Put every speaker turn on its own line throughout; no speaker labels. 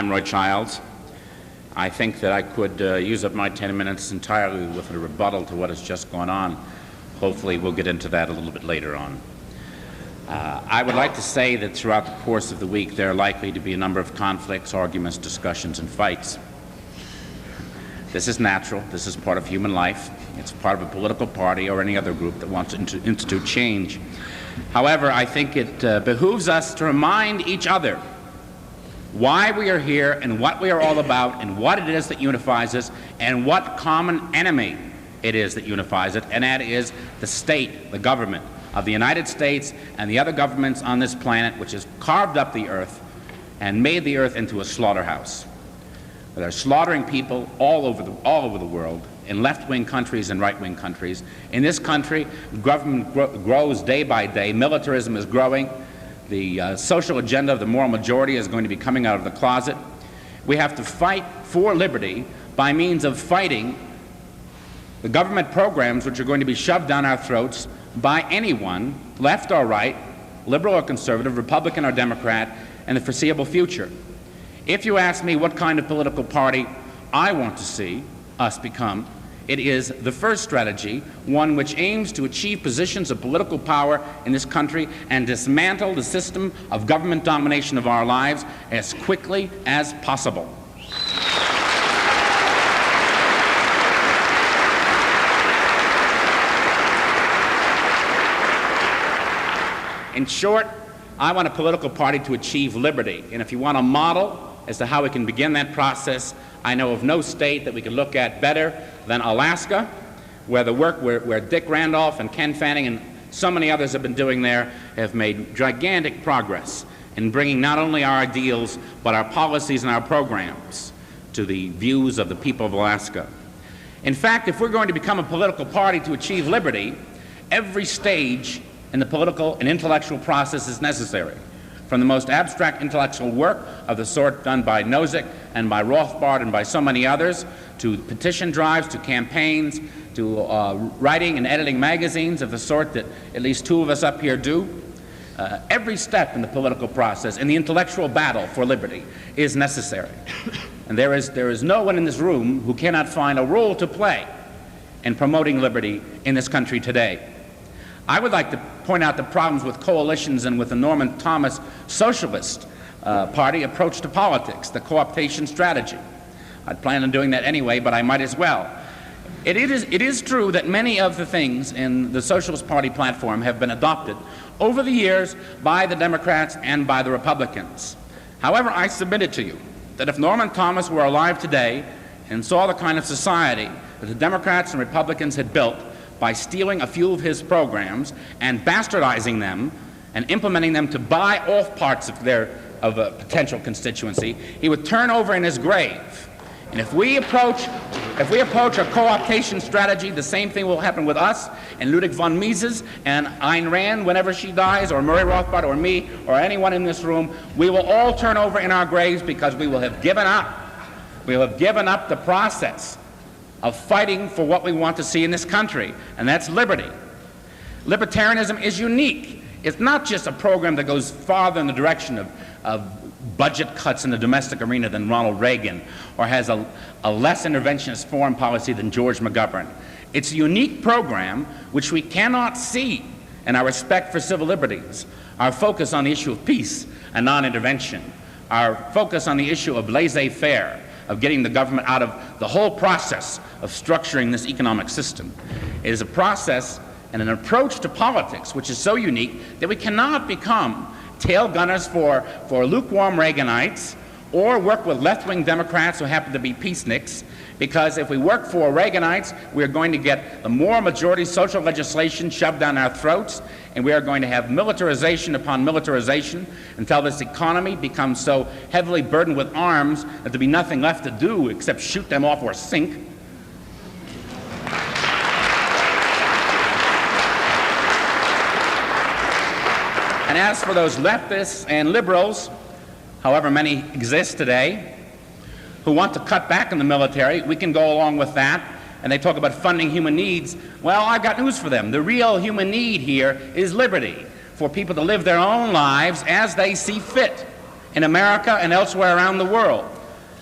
I'm Roy Childs. I think that I could use up my 10 minutes entirely with a rebuttal to what has just gone on. Hopefully we'll get into that a little bit later on. I would like to say that throughout the course of the week there are likely to be a number of conflicts, arguments, discussions, and fights. This is natural. This is part of human life. It's part of a political party or any other group that wants to institute change. However, I think it behooves us to remind each other why we are here and what we are all about and what it is that unifies us and what common enemy it is that unifies it, and that is the state, the government of the United States and the other governments on this planet, which has carved up the earth and made the earth into a slaughterhouse. They're slaughtering people all over the world, in left-wing countries and right-wing countries. In this country, government grows day by day. Militarism is growing. The social agenda of the moral majority is going to be coming out of the closet. We have to fight for liberty by means of fighting the government programs which are going to be shoved down our throats by anyone, left or right, liberal or conservative, Republican or Democrat, in the foreseeable future. If you ask me what kind of political party I want to see us become, it is the first strategy, one which aims to achieve positions of political power in this country and dismantle the system of government domination of our lives as quickly as possible. In short, I want a political party to achieve liberty, and if you want a model as to how we can begin that process, I know of no state that we can look at better than Alaska, where the work where Dick Randolph and Ken Fanning and so many others have been doing there have made gigantic progress in bringing not only our ideals but our policies and our programs to the views of the people of Alaska. In fact, if we're going to become a political party to achieve liberty, every stage in the political and intellectual process is necessary, from the most abstract intellectual work of the sort done by Nozick and by Rothbard and by so many others, to petition drives, to campaigns, to writing and editing magazines of the sort that at least two of us up here do. Every step in the political process, in the intellectual battle for liberty, is necessary. And there is no one in this room who cannot find a role to play in promoting liberty in this country today. I would like to point out the problems with coalitions and with the Norman Thomas Socialist Party approach to politics, the co-optation strategy. I'd plan on doing that anyway, but I might as well. It is true that many of the things in the Socialist Party platform have been adopted over the years by the Democrats and by the Republicans. However, I submit it to you that if Norman Thomas were alive today and saw the kind of society that the Democrats and Republicans had built by stealing a few of his programs and bastardizing them and implementing them to buy off parts of a potential constituency, he would turn over in his grave. And if we approach a co-optation strategy, the same thing will happen with us and Ludwig von Mises and Ayn Rand whenever she dies, or Murray Rothbard, or me, or anyone in this room. We will all turn over in our graves because we will have given up. We will have given up the process of fighting for what we want to see in this country, and that's liberty. Libertarianism is unique. It's not just a program that goes farther in the direction of budget cuts in the domestic arena than Ronald Reagan, or has a less interventionist foreign policy than George McGovern. It's a unique program which we cannot see in our respect for civil liberties, our focus on the issue of peace and non-intervention, our focus on the issue of laissez-faire, of getting the government out of the whole process of structuring this economic system. It is a process and an approach to politics which is so unique that we cannot become tail gunners for lukewarm Reaganites or work with left-wing Democrats who happen to be peaceniks, because if we work for Reaganites, we are going to get the moral majority social legislation shoved down our throats, and we are going to have militarization upon militarization until this economy becomes so heavily burdened with arms that there'll be nothing left to do except shoot them off or sink. And as for those leftists and liberals, however many exist today, who want to cut back on the military, we can go along with that. And they talk about funding human needs. Well, I've got news for them. The real human need here is liberty, for people to live their own lives as they see fit. in America and elsewhere around the world.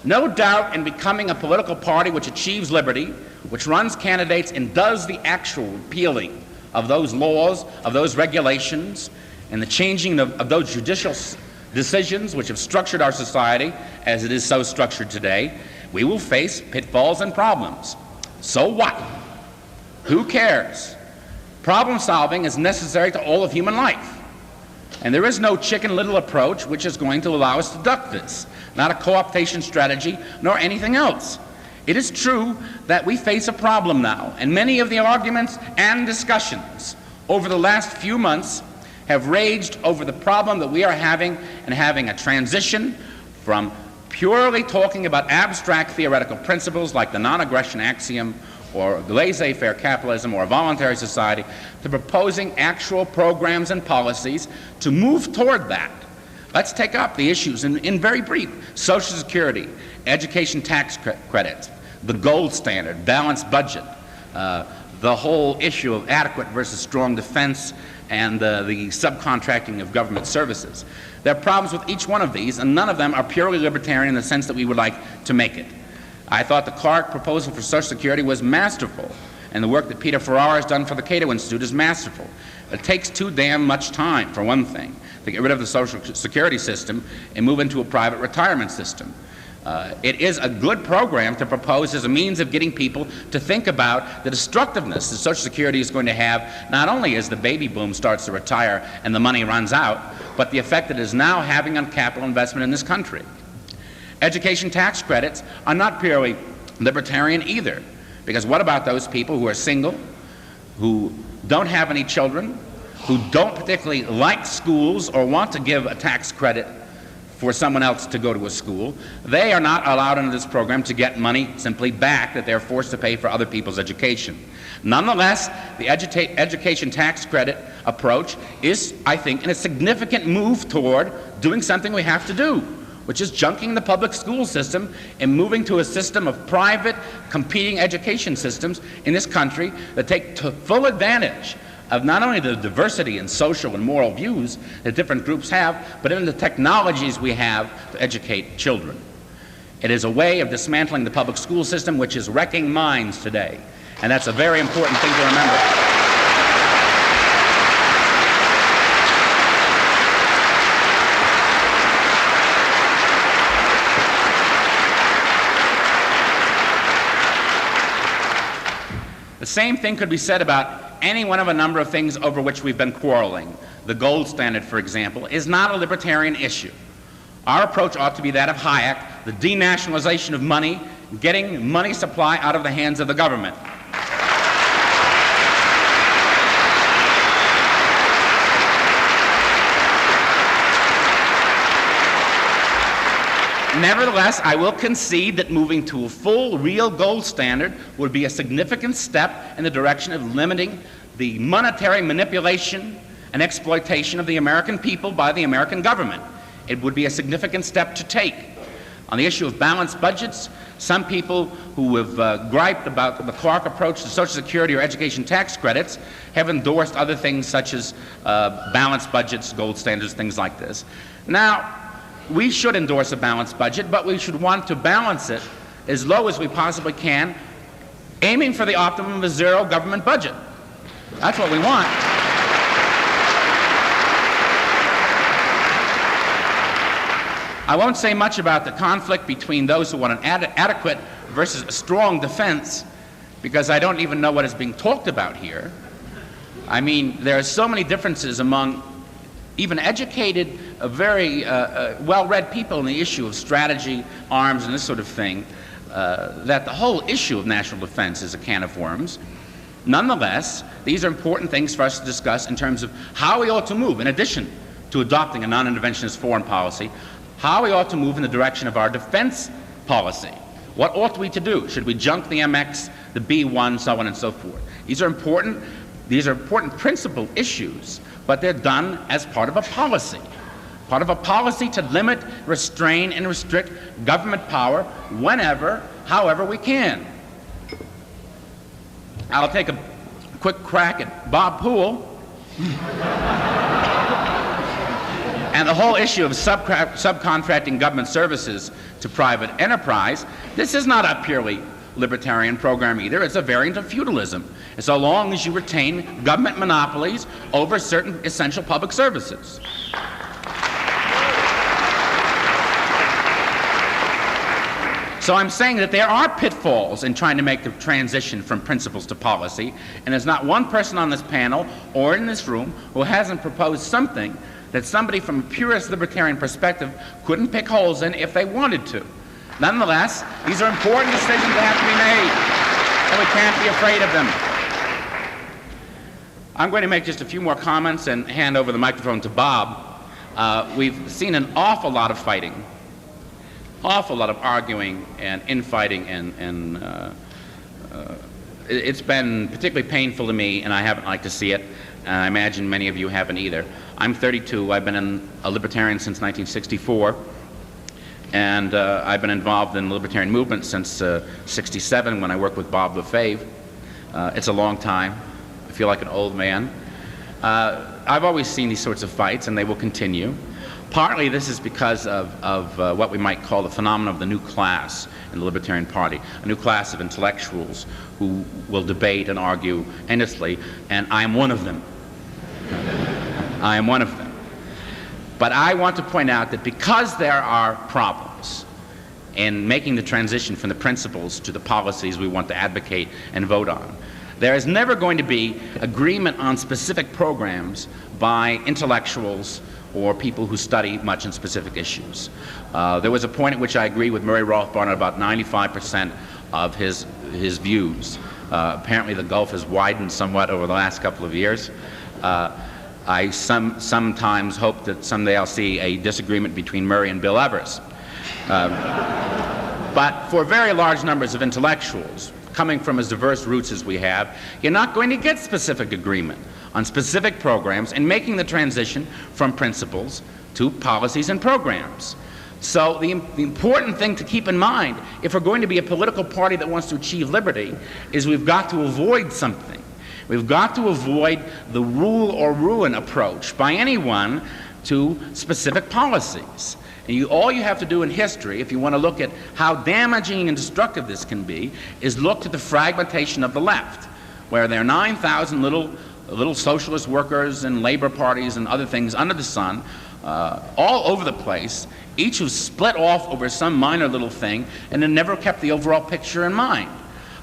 No doubt in becoming a political party which achieves liberty, which runs candidates and does the actual repealing of those laws, of those regulations, and the changing of those judicial decisions which have structured our society as it is so structured today, we will face pitfalls and problems. So what? Who cares? Problem solving is necessary to all of human life. And there is no chicken little approach which is going to allow us to duck this, not a co-optation strategy nor anything else. It is true that we face a problem now, and many of the arguments and discussions over the last few months have raged over the problem that we are having and having a transition from purely talking about abstract theoretical principles like the non-aggression axiom or Laissez Faire Capitalism or a voluntary society to proposing actual programs and policies to move toward that. Let's take up the issues in very brief. Social Security, education tax credits, the gold standard, balanced budget, the whole issue of adequate versus strong defense, and the subcontracting of government services. There are problems with each one of these, and none of them are purely libertarian in the sense that we would like to make it. I thought the Clark proposal for Social Security was masterful, and the work that Peter Farrar has done for the Cato Institute is masterful. It takes too damn much time, for one thing, to get rid of the Social Security system and move into a private retirement system. It is a good program to propose as a means of getting people to think about the destructiveness that Social Security is going to have, not only as the baby boom starts to retire and the money runs out, but the effect it is now having on capital investment in this country. Education tax credits are not purely libertarian either, because what about those people who are single, who don't have any children, who don't particularly like schools or want to give a tax credit for someone else to go to a school? They are not allowed under this program to get money simply back that they're forced to pay for other people's education. Nonetheless, the education tax credit approach is, I think, a significant move toward doing something we have to do, which is junking the public school system and moving to a system of private competing education systems in this country that take full advantage of not only the diversity in social and moral views that different groups have, but in the technologies we have to educate children. It is a way of dismantling the public school system which is wrecking minds today, and that's a very important thing to remember. The same thing could be said about any one of a number of things over which we've been quarreling. The gold standard, for example, is not a libertarian issue. Our approach ought to be that of Hayek, the denationalization of money, getting money supply out of the hands of the government. Nevertheless, I will concede that moving to a full, real gold standard would be a significant step in the direction of limiting the monetary manipulation and exploitation of the American people by the American government. It would be a significant step to take. On the issue of balanced budgets, some people who have griped about the Clark approach to Social Security or education tax credits have endorsed other things such as balanced budgets, gold standards, things like this. Now, we should endorse a balanced budget, but we should want to balance it as low as we possibly can, aiming for the optimum of a zero government budget. That's what we want. I won't say much about the conflict between those who want an adequate versus a strong defense, because I don't even know what is being talked about here. I mean, there are so many differences among even educated, very well-read people in the issue of strategy, arms, and this sort of thing, that the whole issue of national defense is a can of worms. Nonetheless, these are important things for us to discuss in terms of how we ought to move, in addition to adopting a non-interventionist foreign policy, how we ought to move in the direction of our defense policy. What ought we to do? Should we junk the MX, the B-1, so on and so forth? These are important principal issues, but they're done as part of a policy to limit, restrain, and restrict government power whenever, however we can. I'll take a quick crack at Bob Poole. And the whole issue of subcontracting government services to private enterprise, this is not a purely libertarian program either. It's a variant of feudalism, so long as you retain government monopolies over certain essential public services. So I'm saying that there are pitfalls in trying to make the transition from principles to policy, and there's not one person on this panel or in this room who hasn't proposed something that somebody from a purist libertarian perspective couldn't pick holes in if they wanted to. Nonetheless, these are important decisions that have to be made, and we can't be afraid of them. I'm going to make just a few more comments and hand over the microphone to Bob. We've seen an awful lot of fighting, awful lot of arguing and infighting, and it's been particularly painful to me, and I haven't liked to see it, and I imagine many of you haven't either. I'm 32. I've been a libertarian since 1964, and I've been involved in the libertarian movement since 67 when I worked with Bob Lefebvre. It's a long time. I feel like an old man. I've always seen these sorts of fights, and they will continue. Partly this is because of what we might call the phenomenon of the new class in the Libertarian Party, a new class of intellectuals who will debate and argue endlessly, and I am one of them. I am one of them. But I want to point out that because there are problems in making the transition from the principles to the policies we want to advocate and vote on, there is never going to be agreement on specific programs by intellectuals or people who study much in specific issues. There was a point at which I agree with Murray Rothbard on about 95% of his views. Apparently the gulf has widened somewhat over the last couple of years. I sometimes hope that someday I'll see a disagreement between Murray and Bill Evers. But for very large numbers of intellectuals, coming from as diverse roots as we have, you're not going to get specific agreement on specific programs and making the transition from principles to policies and programs. So the important thing to keep in mind, if we're going to be a political party that wants to achieve liberty, is we've got to avoid something. We've got to avoid the rule or ruin approach by anyone to specific policies. And all you have to do in history, if you want to look at how damaging and destructive this can be, is look to the fragmentation of the left, where there are 9,000 little socialist workers and labor parties and other things under the sun, all over the place, each who's split off over some minor little thing and then never kept the overall picture in mind.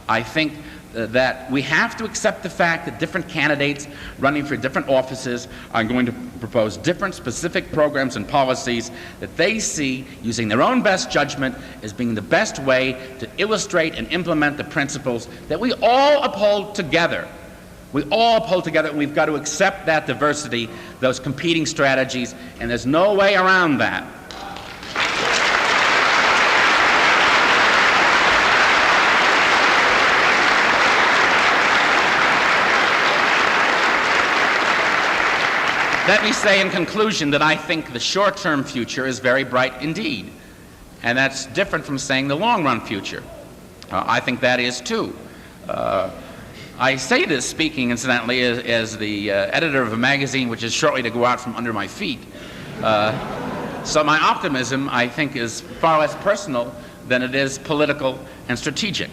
I think that we have to accept the fact that different candidates running for different offices are going to propose different specific programs and policies that they see, using their own best judgment, as being the best way to illustrate and implement the principles that we all uphold together. We all uphold together, and we've got to accept that diversity, those competing strategies, and there's no way around that. Let me say in conclusion that I think the short-term future is very bright indeed, and that's different from saying the long-run future. I think that is too. I say this speaking, incidentally, as the editor of a magazine which is shortly to go out from under my feet. So my optimism, I think, is far less personal than it is political and strategic.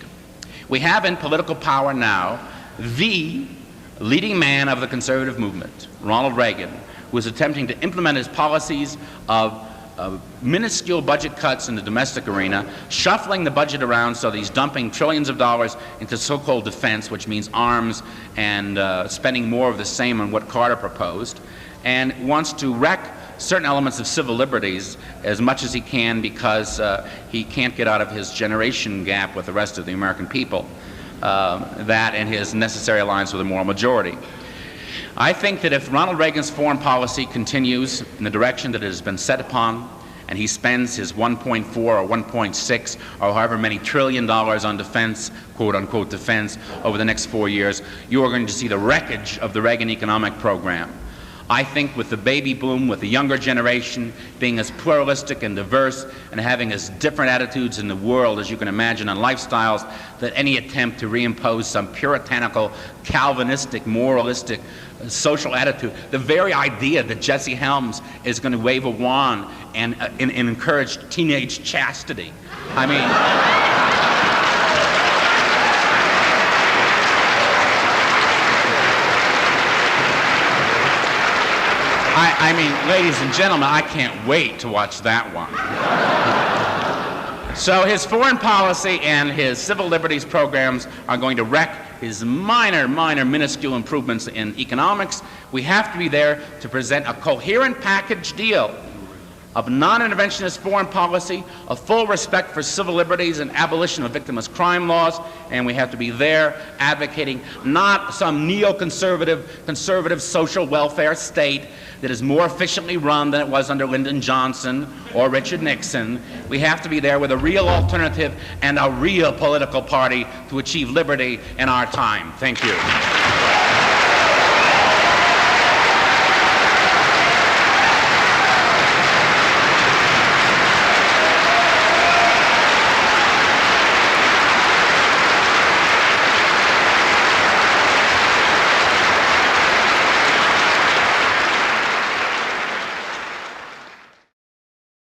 We have in political power now the leading man of the conservative movement, Ronald Reagan, who is attempting to implement his policies of minuscule budget cuts in the domestic arena, shuffling the budget around so that he's dumping trillions of dollars into so-called defense, which means arms, and spending more of the same on what Carter proposed, and wants to wreck certain elements of civil liberties as much as he can because he can't get out of his generation gap with the rest of the American people. That and his necessary alliance with a moral majority. I think that if Ronald Reagan's foreign policy continues in the direction that it has been set upon, and he spends his 1.4 or 1.6 or however many trillion dollars on defense, quote-unquote defense, over the next 4 years, you are going to see the wreckage of the Reagan economic program. I think with the baby boom, with the younger generation being as pluralistic and diverse and having as different attitudes in the world as you can imagine and lifestyles, that any attempt to reimpose some puritanical, Calvinistic, moralistic, social attitude, the very idea that Jesse Helms is going to wave a wand and encourage teenage chastity. I mean, I mean, ladies and gentlemen, I can't wait to watch that one. So his foreign policy and his civil liberties programs are going to wreck his minor, minuscule improvements in economics. We have to be there to present a coherent package deal of non-interventionist foreign policy, of full respect for civil liberties and abolition of victimless crime laws, and we have to be there advocating not some neoconservative, conservative social welfare state that is more efficiently run than it was under Lyndon Johnson or Richard Nixon. We have to be there with a real alternative and a real political party to achieve liberty in our time. Thank you.